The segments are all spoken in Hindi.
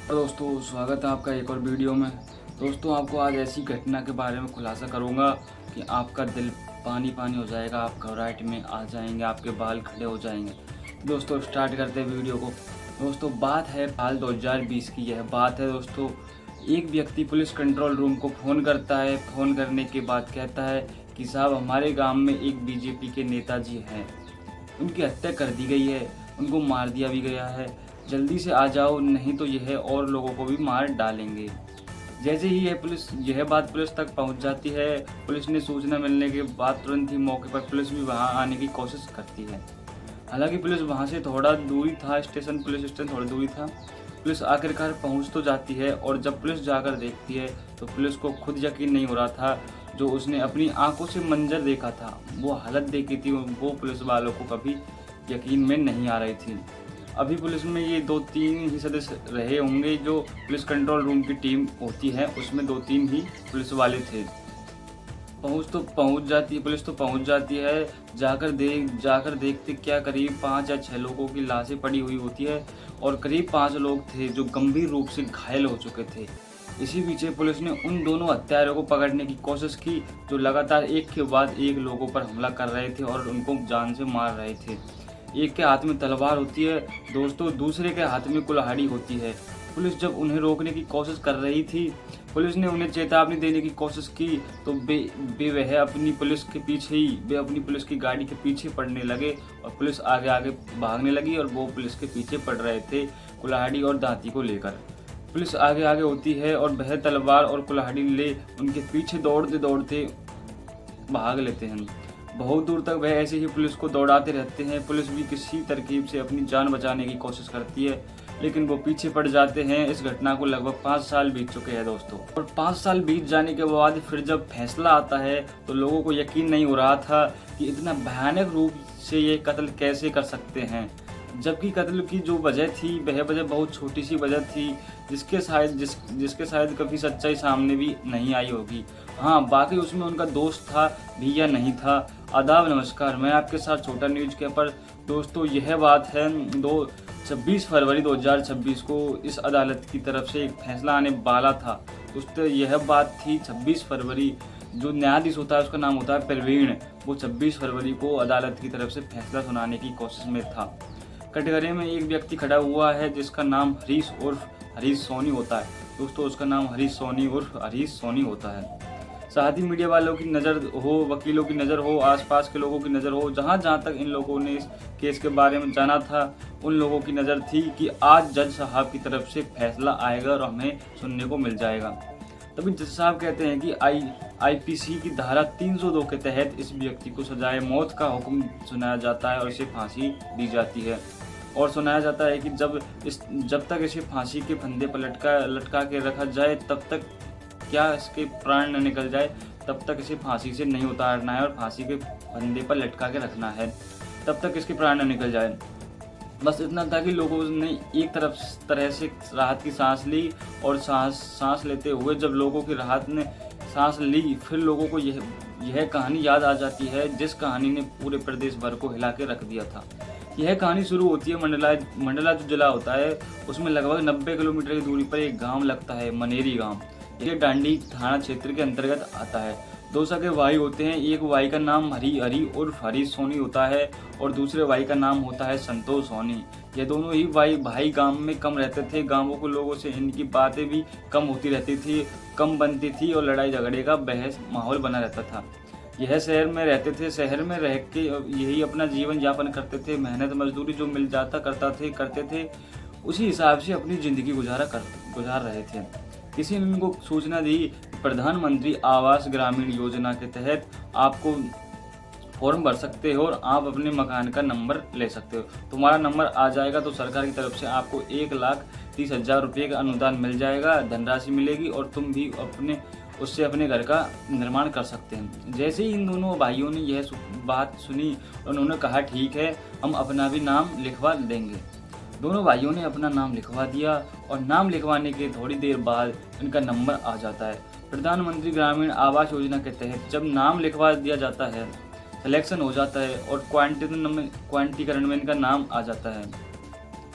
दोस्तों स्वागत है आपका एक और वीडियो में। दोस्तों आपको आज ऐसी घटना के बारे में खुलासा करूंगा कि आपका दिल पानी पानी हो जाएगा, आप घबराहट में आ जाएंगे, आपके बाल खड़े हो जाएंगे। दोस्तों स्टार्ट करते हैं वीडियो को। दोस्तों बात है साल 2020 की यह बात है। दोस्तों एक व्यक्ति पुलिस कंट्रोल रूम को फ़ोन करता है। फ़ोन करने के बाद कहता है कि साहब हमारे गाँव में एक बीजेपी के नेताजी हैं, उनकी हत्या कर दी गई है, उनको मार दिया भी गया है, जल्दी से आ जाओ नहीं तो यह और लोगों को भी मार डालेंगे। जैसे ही यह बात पुलिस तक पहुंच जाती है, पुलिस ने सूचना मिलने के बाद तुरंत ही मौके पर पुलिस भी वहां आने की कोशिश करती है। हालांकि पुलिस वहां से थोड़ा दूरी था, पुलिस स्टेशन थोड़ा दूरी था। पुलिस आखिरकार पहुंच तो जाती है और जब पुलिस जाकर देखती है तो पुलिस को खुद यकीन नहीं हो रहा था। जो उसने अपनी आंखों से मंजर देखा था, वो हालत देखी थी, वो पुलिस वालों को कभी यकीन में नहीं आ रही थी। अभी पुलिस में ये 2-3 ही सदस्य रहे होंगे। जो पुलिस कंट्रोल रूम की टीम होती है उसमें 2-3 ही पुलिस वाले थे। पुलिस तो पहुंच जाती है। जाकर देखते क्या करीब 5 या 6 लोगों की लाशें पड़ी हुई होती है और करीब 5 लोग थे जो गंभीर रूप से घायल हो चुके थे। इसी पीछे पुलिस ने उन दोनों हत्यारों को पकड़ने की कोशिश की जो लगातार एक के बाद एक लोगों पर हमला कर रहे थे और उनको जान से मार रहे थे। एक के हाथ में तलवार होती है दोस्तों, दूसरे के हाथ में कुल्हाड़ी होती है। पुलिस जब उन्हें रोकने की कोशिश कर रही थी, पुलिस ने उन्हें चेतावनी देने की कोशिश की तो वह अपनी पुलिस की गाड़ी के पीछे पड़ने लगे और पुलिस आगे आगे भागने लगी और वो पुलिस के पीछे पड़ रहे थे कुल्हाड़ी और दांती को लेकर। पुलिस आगे आगे होती है और वह तलवार और कुल्हाड़ी ले उनके पीछे दौड़ते दौड़ते भाग लेते हैं। बहुत दूर तक वह ऐसे ही पुलिस को दौड़ाते रहते हैं। पुलिस भी किसी तरकीब से अपनी जान बचाने की कोशिश करती है लेकिन वो पीछे पड़ जाते हैं। इस घटना को लगभग 5 साल बीत चुके हैं दोस्तों, और 5 साल बीत जाने के बाद फिर जब फैसला आता है तो लोगों को यकीन नहीं हो रहा था कि इतना भयानक रूप से ये कत्ल कैसे कर सकते हैं। जबकि कत्ल की जो वजह थी वह वजह बहुत छोटी सी वजह थी जिसके शायद कभी सच्चाई सामने भी नहीं आई होगी। हाँ, बाकी उसमें उनका दोस्त था भी या नहीं था। आदाब नमस्कार, मैं आपके साथ छोटा न्यूज के पर। दोस्तों यह बात है 26 फरवरी 2026 को इस अदालत की तरफ से एक फैसला आने वाला था। दोस्तों यह बात थी 26 फरवरी। जो न्यायाधीश होता है उसका नाम होता है प्रवीण। वो 26 फरवरी को अदालत की तरफ से फैसला सुनाने की कोशिश में था। कटघरे में एक व्यक्ति खड़ा हुआ है जिसका नाम हरीश उर्फ हरीश सोनी होता है। दोस्तों उसका नाम हरीश सोनी उर्फ हरीश सोनी होता है। साथ ही मीडिया वालों की नज़र हो, वकीलों की नज़र हो, आसपास के लोगों की नज़र हो, जहाँ तक इन लोगों ने इस केस के बारे में जाना था उन लोगों की नज़र थी कि आज जज साहब की तरफ से फैसला आएगा और हमें सुनने को मिल जाएगा। तभी जज साहब कहते हैं कि आईपीसी की धारा 302 के तहत इस व्यक्ति को सजाए मौत का हुक्म सुनाया जाता है और इसे फांसी दी जाती है। और सुनाया जाता है कि जब तक इसे फांसी के फंदे पर लटका के रखा जाए तब तक क्या इसके प्राण न निकल जाए तब तक इसे फांसी से नहीं उतारना है और फांसी के फंदे पर लटका के रखना है तब तक इसके प्राण न निकल जाए। बस इतना था कि लोगों ने एक तरह से राहत की सांस ली और सांस लेते हुए जब लोगों की राहत ने सांस ली, फिर लोगों को यह कहानी याद आ जाती है जिस कहानी ने पूरे प्रदेश भर को हिला के रख दिया था। यह कहानी शुरू होती है मंडला जो जिला होता है उसमें लगभग 90 किलोमीटर की दूरी पर एक गांव लगता है, मनेरी गांव। ये डांडी थाना क्षेत्र के अंतर्गत आता है। 2 सगे भाई होते हैं। एक भाई का नाम हरी उर्फ हरीश सोनी होता है और दूसरे भाई का नाम होता है संतोष सोनी। ये दोनों ही भाई गांव में कम रहते थे। गांवों के लोगों से इनकी बातें भी कम होती रहती थी, कम बनती थी और लड़ाई झगड़े का बहस माहौल बना रहता था। यह शहर में रहते थे। शहर में रह के यही अपना जीवन यापन करते थे। मेहनत मजदूरी जो मिल जाता करते थे उसी हिसाब से अपनी ज़िंदगी गुजार रहे थे। किसी ने उनको सूचना दी प्रधानमंत्री आवास ग्रामीण योजना के तहत आपको फॉर्म भर सकते हो और आप अपने मकान का नंबर ले सकते हो। तुम्हारा नंबर आ जाएगा तो सरकार की तरफ से आपको 1,30,000 रुपये का अनुदान मिल जाएगा, धनराशि मिलेगी और तुम भी उससे अपने घर का निर्माण कर सकते हैं। जैसे ही इन दोनों भाइयों ने यह बात सुनी उन्होंने कहा ठीक है, हम अपना भी नाम लिखवा देंगे। दोनों भाइयों ने अपना नाम लिखवा दिया और नाम लिखवाने के थोड़ी देर बाद इनका नंबर आ जाता है। प्रधानमंत्री ग्रामीण आवास योजना के तहत जब नाम लिखवा दिया जाता है, सिलेक्शन हो जाता है और क्वांटीकरण में इनका नाम आ जाता है।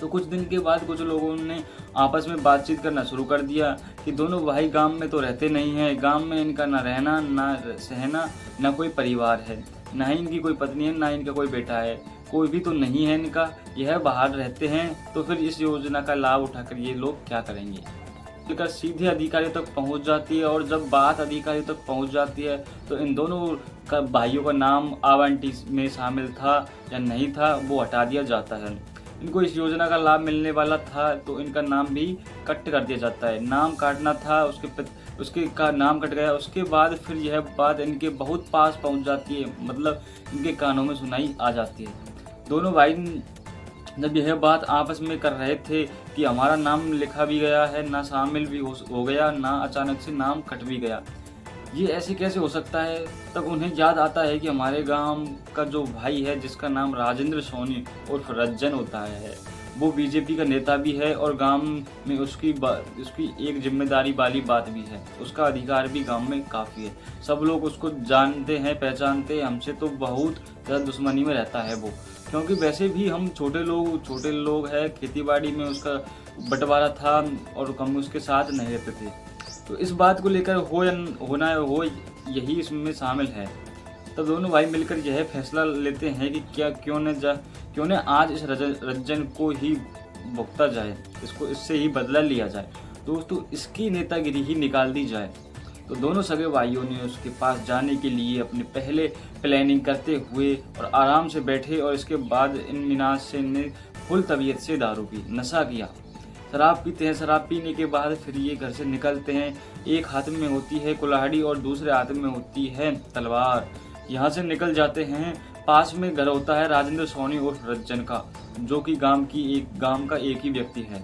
तो कुछ दिन के बाद कुछ लोगों ने आपस में बातचीत करना शुरू कर दिया कि दोनों भाई गांव में तो रहते नहीं हैं, गांव में इनका ना रहना ना सहना, ना कोई परिवार है, ना ही इनकी कोई पत्नी है, ना इनका कोई बेटा है, कोई भी तो नहीं है इनका, यह बाहर रहते हैं। तो फिर इस योजना का लाभ उठाकर ये लोग क्या करेंगे। लेकर सीधे अधिकारियों तक पहुंच जाती है और जब बात अधिकारियों तक पहुंच जाती है तो इन दोनों का भाइयों का नाम आवंटी में शामिल था या नहीं था वो हटा दिया जाता है। इनको इस योजना का लाभ मिलने वाला था तो इनका नाम भी कट कर दिया जाता है। नाम काटना था, उसके का नाम कट गया। उसके बाद फिर यह बात इनके बहुत पास पहुंच जाती है, मतलब इनके कानों में सुनाई आ जाती है। दोनों भाई जब यह बात आपस में कर रहे थे कि हमारा नाम लिखा भी गया है, ना शामिल भी हो गया, ना अचानक से नाम कट भी गया, ये ऐसे कैसे हो सकता है। तब उन्हें याद आता है कि हमारे गांव का जो भाई है जिसका नाम राजेंद्र सोनी उर्फ रज्जन होता है, वो बीजेपी का नेता भी है और गांव में उसकी एक जिम्मेदारी वाली बात भी है, उसका अधिकार भी गांव में काफ़ी है। सब लोग उसको जानते हैं, पहचानते हैं। हमसे तो बहुत ज़्यादा दुश्मनी में रहता है वो, क्योंकि वैसे भी हम छोटे लोग हैं, खेतीबाड़ी में उसका बंटवारा था और हम उसके साथ नहीं रहते थे। तो इस बात को लेकर हो यही इसमें शामिल है। तब दोनों भाई मिलकर यह फैसला लेते हैं कि क्यों न आज इस रज्जन को ही भुगता जाए, इससे ही बदला लिया जाए, दोस्तों इसकी नेतागिरी ही निकाल दी जाए। तो दोनों सगे भाइयों ने उसके पास जाने के लिए अपने पहले प्लानिंग करते हुए और आराम से बैठे और इसके बाद इन मिनाज ने फुल तबीयत से दारू पी, नशा किया, शराब पीते हैं। शराब पीने के बाद फिर ये घर से निकलते हैं। एक हाथ में होती है कुल्हाड़ी और दूसरे हाथ में होती है तलवार। यहाँ से निकल जाते हैं। पास में घर होता है राजेंद्र सोनी उर्फ रज्जन का, जो कि गांव का एक ही व्यक्ति है।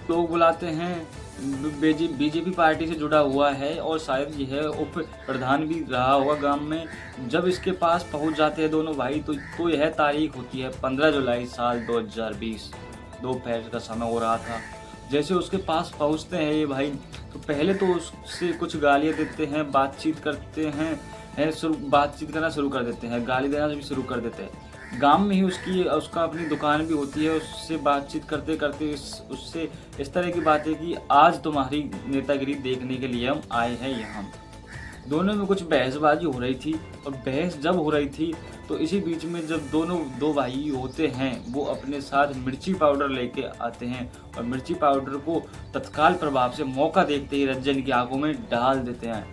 लोग बुलाते हैं, बीजेपी पार्टी से जुड़ा हुआ है और शायद यह उप प्रधान भी रहा होगा गांव में। जब इसके पास पहुंच जाते हैं दोनों भाई तो यह तारीख होती है 15 जुलाई साल 2020, दोपहर का समय हो रहा था। जैसे उसके पास पहुंचते हैं ये भाई तो पहले तो उससे कुछ गालियां देते हैं, बातचीत करना शुरू कर देते हैं, गाली देना भी शुरू कर देते हैं। गांव में ही उसका अपनी दुकान भी होती है। उससे बातचीत करते करते उससे इस तरह की बातें कि आज तुम्हारी नेतागिरी देखने के लिए हम आए हैं यहाँ। दोनों में कुछ बहसबाजी हो रही थी और बहस जब हो रही थी तो इसी बीच में जब दो भाई होते हैं वो अपने साथ मिर्ची पाउडर लेके आते हैं और मिर्ची पाउडर को तत्काल प्रभाव से मौका देखते ही रज्जन की आंखों में डाल देते हैं।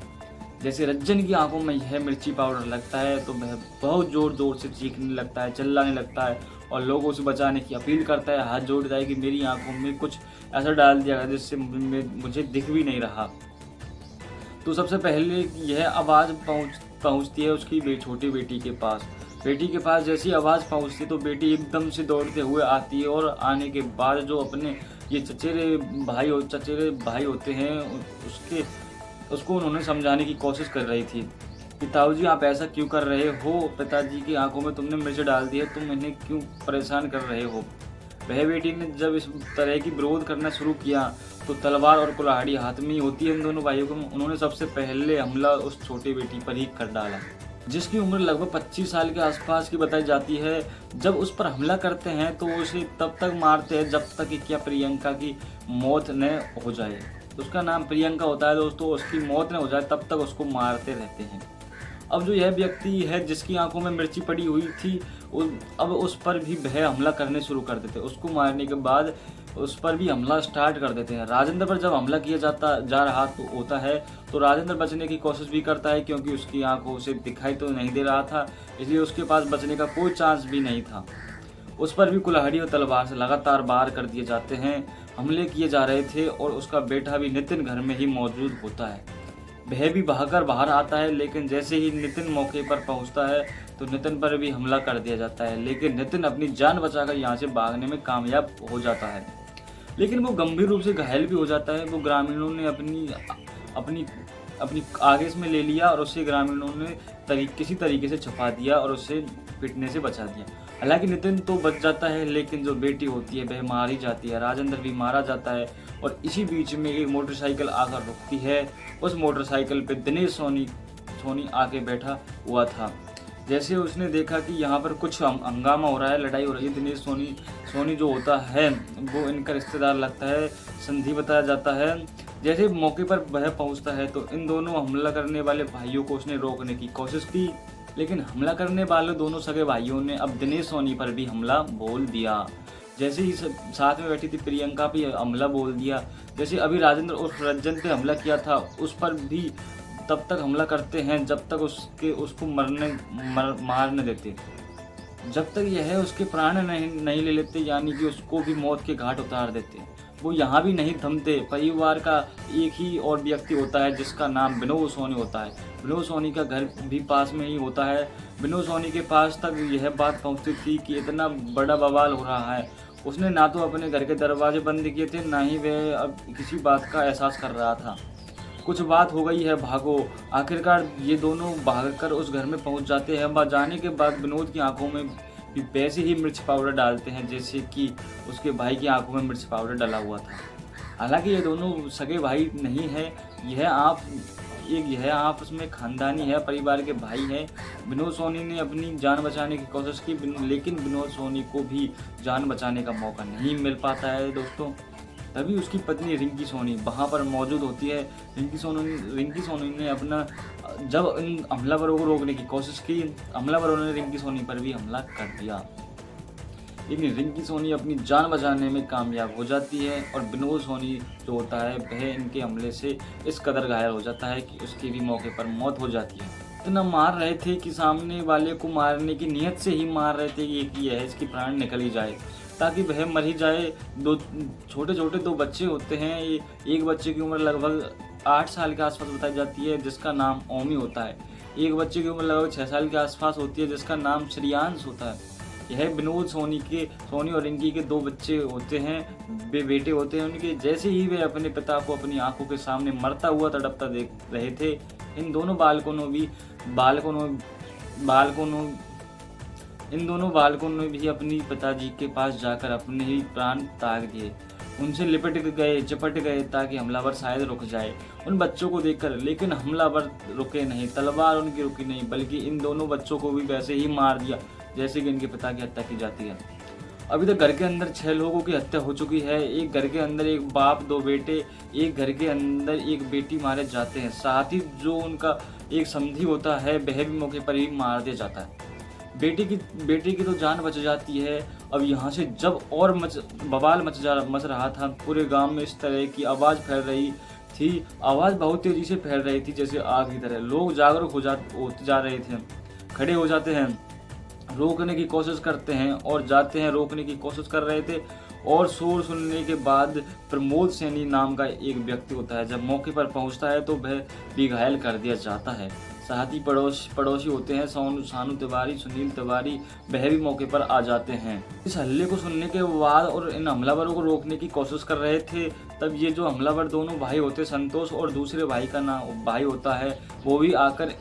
जैसे रज्जन की आंखों में यह मिर्ची पाउडर लगता है तो वह बहुत ज़ोर से चीखने लगता है, चिल्लाने लगता है और लोगों से बचाने की अपील करता है, हाथ जोड़ता है कि मेरी आंखों में कुछ ऐसा डाल दिया गया जिससे मुझे दिख भी नहीं रहा। तो सबसे पहले यह आवाज़ पहुंचती है उसकी छोटी बेटी के पास। बेटी के पास जैसी आवाज़ पहुंचती है तो बेटी एकदम से दौड़ते हुए आती है और आने के बाद जो अपने ये चचेरे भाई होते हैं उसको उन्होंने समझाने की कोशिश कर रही थी। पिताजी आप ऐसा क्यों कर रहे हो, पिताजी की आंखों में तुमने मिर्च डाल दी है, तुम इन्हें क्यों परेशान कर रहे हो। वह बेटी ने जब इस तरह की विरोध करना शुरू किया तो तलवार और कुल्हाड़ी हाथ में ही होती है इन दोनों भाइयों को। उन्होंने सबसे पहले हमला उस छोटी बेटी पर ही कर डाला, जिसकी उम्र लगभग 25 साल के आसपास की बताई जाती है। जब उस पर हमला करते हैं तो उसे तब तक मारते हैं जब तक कि क्या प्रियंका की मौत न हो जाए। उसका नाम प्रियंका होता है दोस्तों, उसकी मौत न हो जाए तब तक उसको मारते रहते हैं। अब जो यह व्यक्ति है जिसकी आंखों में मिर्ची पड़ी हुई थी अब उस पर भी वह हमला करने शुरू कर देते हैं। उसको मारने के बाद उस पर भी हमला स्टार्ट कर देते हैं। राजेंद्र पर जब हमला किया जा रहा होता है तो राजेंद्र बचने की कोशिश भी करता है, क्योंकि उसकी आंखों से दिखाई तो नहीं दे रहा था, इसलिए उसके पास बचने का कोई चांस भी नहीं था। उस पर भी कुल्हाड़ी और तलवार से लगातार वार कर दिए जाते हैं। हमले किए जा रहे थे और उसका बेटा भी नितिन घर में ही मौजूद होता है। वह भी भागकर बाहर आता है, लेकिन जैसे ही नितिन मौके पर पहुंचता है तो नितिन पर भी हमला कर दिया जाता है। लेकिन नितिन अपनी जान बचाकर यहाँ से भागने में कामयाब हो जाता है, लेकिन वो गंभीर रूप से घायल भी हो जाता है। वो ग्रामीणों ने अपनी आगे इसमें ले लिया और उसे ग्रामीणों ने किसी तरीके से छुपा दिया और उसे पिटने से बचा दिया। हालांकि नितिन तो बच जाता है, लेकिन जो बेटी होती है वह मारी जाती है। राजेंद्र भी मारा जाता है और इसी बीच में एक मोटरसाइकिल आकर रुकती है। उस मोटरसाइकिल पे दिनेश सोनी आके बैठा हुआ था। जैसे उसने देखा कि यहाँ पर कुछ हंगामा हो रहा है, लड़ाई हो रही है, दिनेश सोनी जो होता है वो इनका रिश्तेदार लगता है, संधि बताया जाता है। जैसे मौके पर वह पहुंचता है तो इन दोनों हमला करने वाले भाइयों को उसने रोकने की कोशिश की, लेकिन हमला करने वाले दोनों सगे भाइयों ने अब दिनेश सोनी पर भी हमला बोल दिया। जैसे ही साथ में बैठी थी प्रियंका भी हमला बोल दिया। जैसे अभी राजेंद्र उस रंजन पे हमला किया था, उस पर भी तब तक हमला करते हैं जब तक उसको मारने देते, जब तक यह उसके प्राण नहीं ले लेते, यानी कि उसको भी मौत के घाट उतार देते। वो यहाँ भी नहीं थमते। परिवार का एक ही और व्यक्ति होता है जिसका नाम विनोद सोनी होता है। विनोद सोनी का घर भी पास में ही होता है। विनोद सोनी के पास तक यह बात पहुँचती थी कि इतना बड़ा बवाल हो रहा है। उसने ना तो अपने घर के दरवाजे बंद किए थे, ना ही वह अब किसी बात का एहसास कर रहा था। कुछ बात हो गई है, भागो। आखिरकार ये दोनों भागकर उस घर में पहुंच जाते हैं। वह जाने के बाद विनोद की आंखों में भी वैसे ही मिर्च पाउडर डालते हैं जैसे कि उसके भाई की आंखों में मिर्च पाउडर डाला हुआ था। हालांकि ये दोनों सगे भाई नहीं है, यह आपस में खानदानी है, परिवार के भाई है। विनोद सोनी ने अपनी जान बचाने की कोशिश की, लेकिन विनोद सोनी को भी जान बचाने का मौका नहीं मिल पाता है दोस्तों। तभी उसकी पत्नी रिंकी सोनी वहाँ पर मौजूद होती है। रिंकी सोनी ने अपना जब इन हमलावरों को रोकने की कोशिश की, हमलावरों ने रिंकी सोनी पर भी हमला कर दिया, लेकिन रिंकी सोनी अपनी जान बचाने में कामयाब हो जाती है और विनोद सोनी जो होता है वह इनके हमले से इस कदर घायल हो जाता है कि उसकी भी मौके पर मौत हो जाती है। इतना मार रहे थे कि सामने वाले को मारने की नीयत से ही मार रहे थे कि यह इसकी प्राण निकल ही जाए, ताकि वह मर ही जाए। दो छोटे बच्चे होते हैं। एक बच्चे की उम्र लगभग 8 साल के आसपास बताई जाती है जिसका नाम ओमी होता है। एक बच्चे की उम्र लगभग 6 साल के आसपास होती है जिसका नाम श्रेयांश होता है। यह विनोद सोनी और रिंकी के 2 बच्चे होते हैं, वे बेटे होते हैं उनके। जैसे ही वे अपने पिता को अपनी आंखों के सामने मरता हुआ तड़पता देख रहे थे, इन दोनों बालकों ने भी अपनी पिताजी के पास जाकर अपने ही प्राण त्याग दिए। उनसे चिपट गए ताकि हमलावर शायद रुक जाए उन बच्चों को देखकर, लेकिन हमलावर रुके नहीं। तलवार उनकी रुकी नहीं, बल्कि इन दोनों बच्चों को भी वैसे ही मार दिया जैसे कि इनके पिता की हत्या की जाती है। अभी तक घर के अंदर 6 लोगों की हत्या हो चुकी है। एक घर के अंदर एक बाप, 2 बेटे, एक घर के अंदर एक बेटी मारे जाते हैं। साथ ही जो उनका एक समधी होता है वह भी मौके पर ही मार दिया जाता है। बेटी की तो जान बच जाती है। अब यहाँ से जब और बवाल मच रहा था, पूरे गांव में इस तरह की आवाज़ फैल रही थी। आवाज़ बहुत तेजी से फैल रही थी जैसे आग की तरह। लोग जागरूक होते जा रहे थे, खड़े हो जाते हैं, रोकने की कोशिश करते हैं और जाते हैं, रोकने की कोशिश कर रहे थे। और शोर सुनने के बाद प्रमोद सैनी नाम का एक व्यक्ति होता है, जब मौके पर पहुंचता है तो वह भी घायल कर दिया जाता है। साथ ही पड़ोसी होते हैं सानू तिवारी, सुनील तिवारी, वह भी मौके पर आ जाते हैं। इस हल्ले को सुनने के बाद और इन हमलावरों को रोकने की कोशिश कर रहे थे, तब ये जो हमलावर दोनों भाई होते, संतोष और दूसरे भाई का नाम भाई होता है, वो भी आकर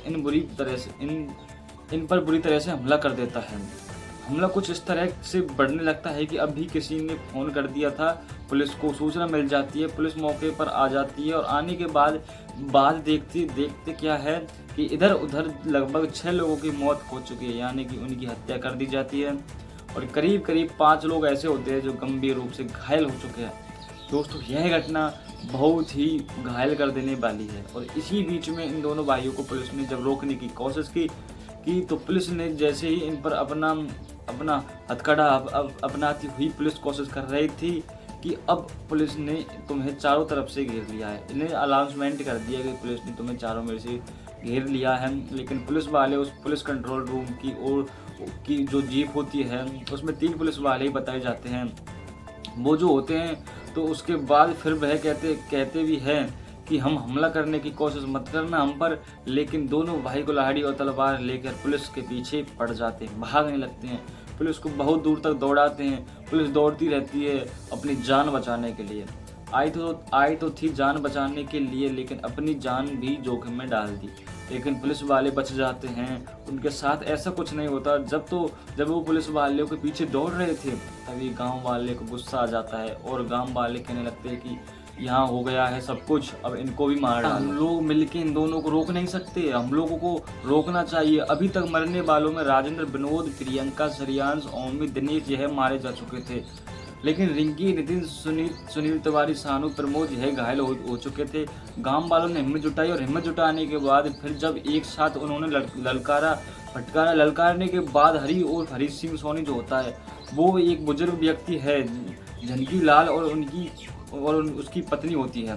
इन पर बुरी तरह से हमला कर देता है। हमला कुछ इस तरह से बढ़ने लगता है कि अभी किसी ने फ़ोन कर दिया था, पुलिस को सूचना मिल जाती है। पुलिस मौके पर आ जाती है और आने के बाद देखते क्या है कि इधर उधर लगभग 6 लोगों की मौत हो चुकी है, यानी कि उनकी हत्या कर दी जाती है। और करीब 5 लोग ऐसे होते हैं जो गंभीर रूप से घायल हो चुके हैं। दोस्तों, यह घटना बहुत ही घायल कर देने वाली है। और इसी बीच में इन दोनों भाइयों को पुलिस ने जब रोकने की कोशिश की तो पुलिस ने जैसे ही इन पर अपना हथकड़ा अपनाती हुई पुलिस कोशिश कर रही थी कि अब पुलिस ने तुम्हें चारों तरफ से घेर लिया है। इन्हें अनाउंसमेंट कर दिया कि पुलिस ने तुम्हें चारों मेरे से घेर लिया है। लेकिन पुलिस वाले उस पुलिस कंट्रोल रूम की जो जीप होती है उसमें 3 पुलिस वाले ही बताए जाते हैं, वो जो होते हैं। तो उसके बाद फिर वह कहते भी हैं कि हम हमला करने की कोशिश मत करना हम पर, लेकिन दोनों भाई कुल्हाड़ी और तलवार लेकर पुलिस के पीछे पड़ जाते हैं, भागने लगते हैं। पुलिस को बहुत दूर तक दौड़ाते हैं। पुलिस दौड़ती रहती है अपनी जान बचाने के लिए। आई तो थी जान बचाने के लिए, लेकिन अपनी जान भी जोखिम में डाल दी। लेकिन पुलिस वाले बच जाते हैं। उनके साथ ऐसा कुछ नहीं होता। जब वो पुलिस वालों के पीछे दौड़ रहे थे तभी गांव वाले को गुस्सा आ जाता है और गांव वाले कहने लगते हैं कि यहाँ हो गया है सब कुछ, अब इनको भी मार डालो। हम लोग मिलके इन दोनों को रोक नहीं सकते, हम लोगों को रोकना चाहिए। अभी तक मरने वालों में राजेंद्र, विनोद, प्रियंका, श्रेयांश, ओमी, दिनेश यह मारे जा चुके थे, लेकिन रिंकी, नितिन, सुनील तिवारी, सानू, प्रमोद यह घायल हो चुके थे। गांव वालों ने हिम्मत जुटाई और हिम्मत जुटाने के बाद फिर जब एक साथ उन्होंने फटकारा, ललकारने के बाद हरी सिंह सोनी जो होता है वो एक बुजुर्ग व्यक्ति है, झनकी लाल, और उसकी पत्नी होती है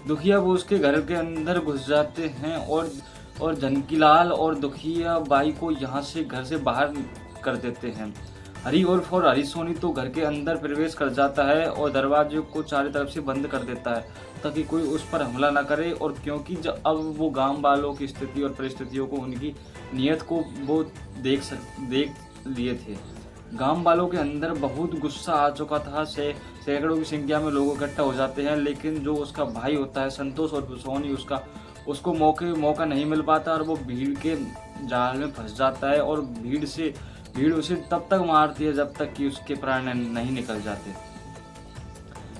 दुखिया। वो उसके घर के अंदर घुस जाते हैं और झनकीलाल और दुखिया बाई को यहाँ से घर से बाहर कर देते हैं। हरी सोनी तो घर के अंदर प्रवेश कर जाता है और दरवाजे को चारों तरफ से बंद कर देता है ताकि कोई उस पर हमला ना करे। और क्योंकि जब अब वो गांव वालों की स्थिति और परिस्थितियों को, उनकी नीयत को वो देख लिए थे। गांव वालों के अंदर बहुत गुस्सा आ चुका था। सैकड़ों की संख्या में लोग इकट्ठा हो जाते हैं, लेकिन जो उसका भाई होता है संतोष और सोनी, उसको मौका नहीं मिल पाता और वो भीड़ के जाल में फंस जाता है और भीड़ उसे तब तक मारती है जब तक कि उसके प्राण नहीं निकल जाते।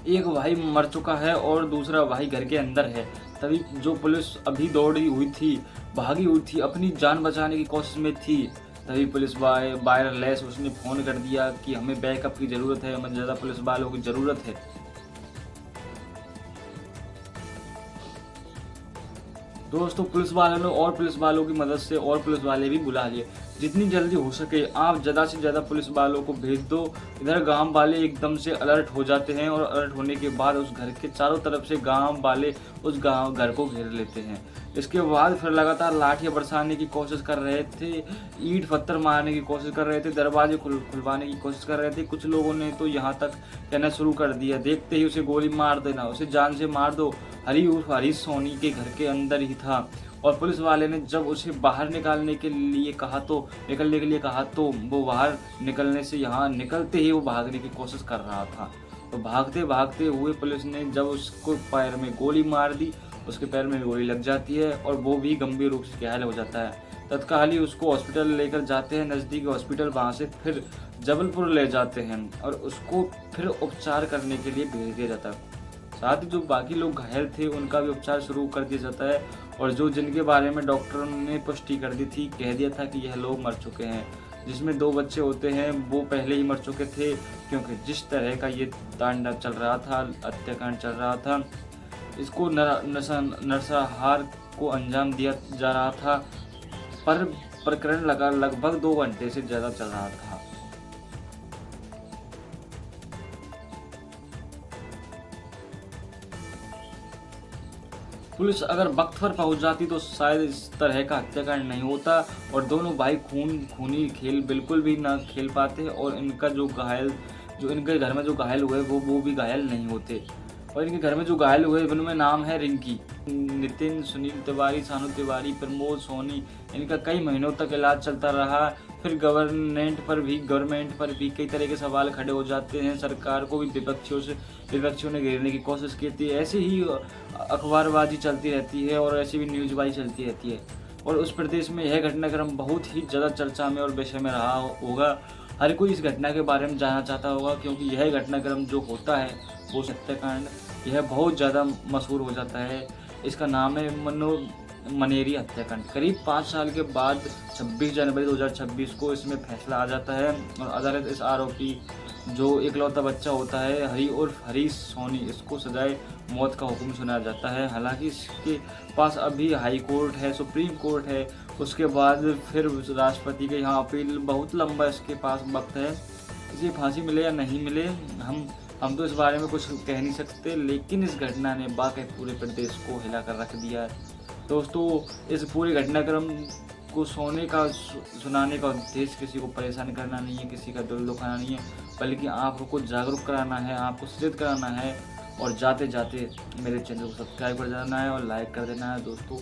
एक भाई मर चुका है और दूसरा भाई घर के अंदर है। तभी जो पुलिस अभी भागी हुई थी, अपनी जान बचाने की कोशिश में थी, तभी पुलिस वायरलेस उसने फ़ोन कर दिया कि हमें बैकअप की ज़रूरत है, हमें ज़्यादा पुलिस वालों की ज़रूरत है। दोस्तों पुलिस वालों की मदद से और पुलिस वाले भी बुला लिए। जितनी जल्दी हो सके आप ज़्यादा से ज़्यादा पुलिस वालों को भेज दो। इधर गांव वाले एकदम से अलर्ट हो जाते हैं और अलर्ट होने के बाद उस घर के चारों तरफ से गांव वाले उस घर को घेर लेते हैं। इसके बाद फिर लगातार लाठियां बरसाने की कोशिश कर रहे थे, ईंट पत्थर मारने की कोशिश कर रहे थे, दरवाजे खुलवाने की कोशिश कर रहे थे। कुछ लोगों ने तो यहाँ तक कहना शुरू कर दिया, देखते ही उसे गोली मार देना, उसे जान से मार दो। हरी सोनी के घर के अंदर ही था और पुलिस वाले ने जब उसे बाहर निकलने के लिए कहा तो वो बाहर निकलते ही वो भागने की कोशिश कर रहा था। तो भागते हुए पुलिस ने जब उसको पैर में गोली मार दी, उसके पैर में गोली लग जाती है और वो भी गंभीर रूप से घायल हो जाता है। तत्काल ही उसको हॉस्पिटल लेकर जाते हैं, नज़दीकी हॉस्पिटल। वहाँ से फिर जबलपुर ले जाते हैं और उसको फिर उपचार करने के लिए भेज दिया जाता है। साथ ही जो बाकी लोग घायल थे उनका भी उपचार शुरू कर दिया जाता है और जिनके बारे में डॉक्टर ने पुष्टि कर दी थी, कह दिया था कि यह लोग मर चुके हैं, जिसमें 2 बच्चे होते हैं वो पहले ही मर चुके थे, क्योंकि जिस तरह का ये तांडव चल रहा था, हत्याकांड चल रहा था, इसको नरसंहार को अंजाम दिया जा रहा था। पर प्रकरण लगभग 2 घंटे से ज़्यादा चल रहा था। पुलिस अगर वक्त पर पहुंच जाती तो शायद इस तरह का हत्याकांड नहीं होता और दोनों भाई खूनी खेल बिल्कुल भी ना खेल पाते और इनके घर में जो घायल हुए वो भी घायल नहीं होते। और इनके घर में जो घायल हुए उनमें नाम है रिंकी, नितिन, सुनील तिवारी, सानू तिवारी, प्रमोद, सोनी। इनका कई महीनों तक इलाज चलता रहा। फिर गवर्नमेंट पर भी कई तरह के सवाल खड़े हो जाते हैं। सरकार को भी विपक्षियों ने घेरने की कोशिश की थी। ऐसे ही अखबारबाजी चलती रहती है और ऐसी भी न्यूज़बाजी चलती रहती है और उस प्रदेश में यह घटनाक्रम बहुत ही ज़्यादा चर्चा में और विषय में रहा होगा। हर कोई इस घटना के बारे में जानना चाहता होगा, क्योंकि यह घटनाक्रम जो होता है वो हत्याकांड यह बहुत ज़्यादा मशहूर हो जाता है। इसका नाम है मनेरी हत्याकांड। करीब 5 साल के बाद 26 जनवरी 2026 को इसमें फैसला आ जाता है और अदालत इस आरोपी जो इकलौता बच्चा होता है हरी सोनी, इसको सजाए मौत का हुक्म सुनाया जाता है। हालांकि इसके पास अभी हाई कोर्ट है, सुप्रीम कोर्ट है, उसके बाद फिर राष्ट्रपति के यहाँ अपील, बहुत लंबा इसके पास वक्त है। इसे फांसी मिले या नहीं मिले हम तो इस बारे में कुछ कह नहीं सकते, लेकिन इस घटना ने वाकई पूरे प्रदेश को हिला कर रख दिया है। दोस्तों इस पूरे घटनाक्रम को सुनाने का उद्देश्य किसी को परेशान करना नहीं है, किसी का दिल दुखाना नहीं है, बल्कि आपको जागरूक कराना है, आपको सचेत कराना है। और जाते जाते मेरे चैनल को सब्सक्राइब कर देना है और लाइक कर देना है दोस्तों।